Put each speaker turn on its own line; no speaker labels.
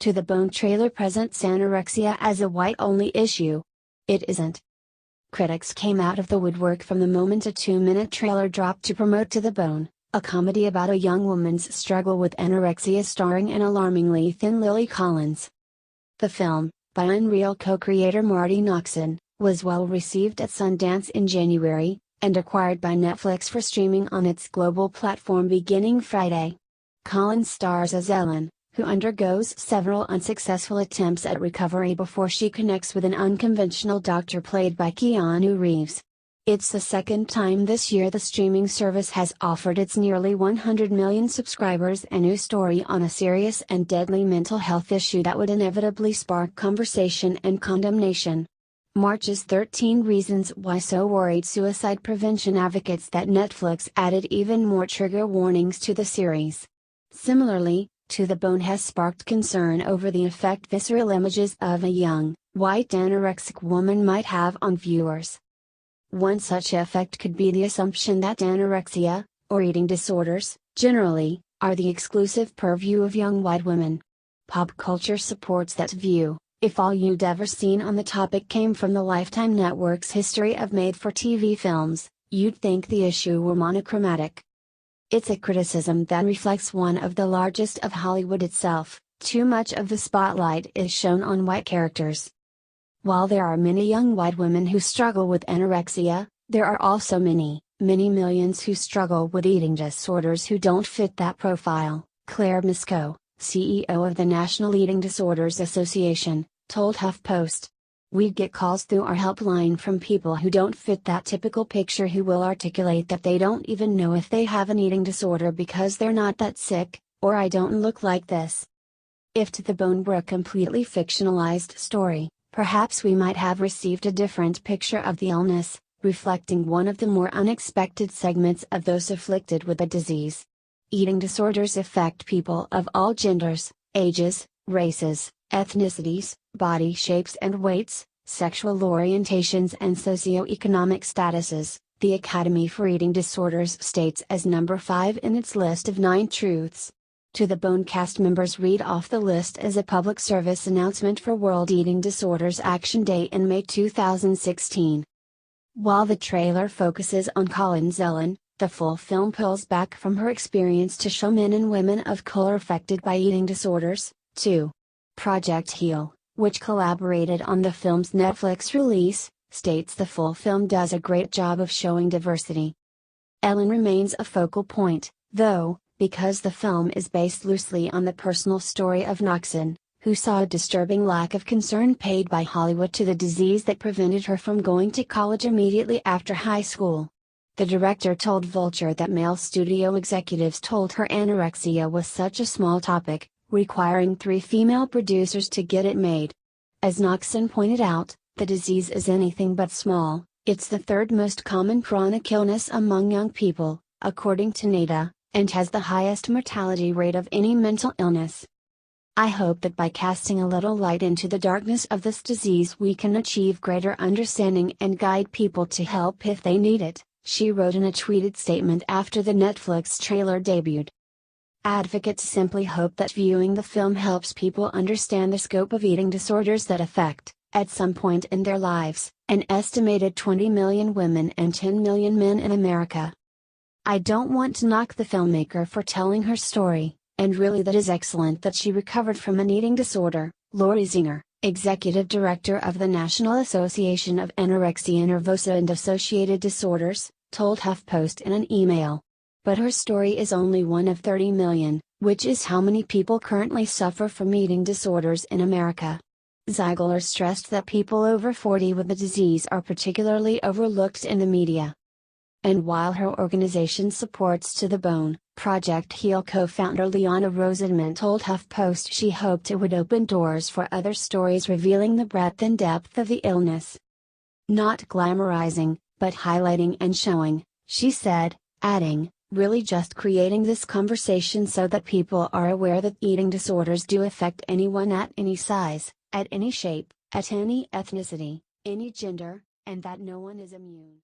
To the Bone trailer presents anorexia as a white-only issue. It isn't. Critics came out of the woodwork from the moment a 2-minute trailer dropped to promote To the Bone, a comedy about a young woman's struggle with anorexia starring an alarmingly thin Lily Collins. The film, by Unreal co-creator Marty Noxon, was well received at Sundance in January, and acquired by Netflix for streaming on its global platform beginning Friday. Collins stars as Ellen, who undergoes several unsuccessful attempts at recovery before she connects with an unconventional doctor played by Keanu Reeves. It's the second time this year the streaming service has offered its nearly 100 million subscribers a new story on a serious and deadly mental health issue that would inevitably spark conversation and condemnation. March's 13 Reasons Why so worried suicide prevention advocates that Netflix added even more trigger warnings to the series. Similarly, To the Bone has sparked concern over the effect visceral images of a young, white anorexic woman might have on viewers. One such effect could be the assumption that anorexia, or eating disorders, generally, are the exclusive purview of young white women. Pop culture supports that view. If all you'd ever seen on the topic came from the Lifetime Network's history of made-for-TV films, you'd think the issue were monochromatic. It's a criticism that reflects one of the largest of Hollywood itself. Too much of the spotlight is shown on white characters. While there are many young white women who struggle with anorexia, there are also many millions who struggle with eating disorders who don't fit that profile, Claire Misko, CEO of the National Eating Disorders Association, told HuffPost. "We get calls through our helpline from people who don't fit that typical picture, who will articulate that they don't even know if they have an eating disorder because they're not that sick, or I don't look like this." If To the Bone were a completely fictionalized story, perhaps we might have received a different picture of the illness, reflecting one of the more unexpected segments of those afflicted with the disease. Eating disorders affect people of all genders, ages, races, ethnicities, body shapes and weights, sexual orientations and socioeconomic statuses, the Academy for Eating Disorders states as number 5 in its list of 9 truths. To the Bone cast members read off the list as a public service announcement for World Eating Disorders Action Day in May 2016. While the trailer focuses on Collins' Ellen, the full film pulls back from her experience to show men and women of color affected by eating disorders, too. Project Heal, which collaborated on the film's Netflix release, states the full film does a great job of showing diversity. Ellen remains a focal point, though, because the film is based loosely on the personal story of Noxon, who saw a disturbing lack of concern paid by Hollywood to the disease that prevented her from going to college immediately after high school. The director told Vulture that male studio executives told her anorexia was such a small topic, requiring 3 female producers to get it made. As Noxon pointed out, the disease is anything but small. It's the 3rd most common chronic illness among young people, according to NADA, and has the highest mortality rate of any mental illness. "I hope that by casting a little light into the darkness of this disease we can achieve greater understanding and guide people to help if they need it," she wrote in a tweeted statement after the Netflix trailer debuted. Advocates simply hope that viewing the film helps people understand the scope of eating disorders that affect, at some point in their lives, an estimated 20 million women and 10 million men in America. "I don't want to knock the filmmaker for telling her story, and really that is excellent that she recovered from an eating disorder," Lori Zinger, executive director of the National Association of Anorexia Nervosa and Associated Disorders, told HuffPost in an email. But her story is only one of 30 million, which is how many people currently suffer from eating disorders in America. Ziegler stressed that people over 40 with the disease are particularly overlooked in the media. And while her organization supports To the Bone, Project Heal co-founder Liana Rosenman told HuffPost she hoped it would open doors for other stories revealing the breadth and depth of the illness. "Not glamorizing, but highlighting and showing," she said, adding, "really just creating this conversation so that people are aware that eating disorders do affect anyone at any size, at any shape, at any ethnicity, any gender, and that no one is immune."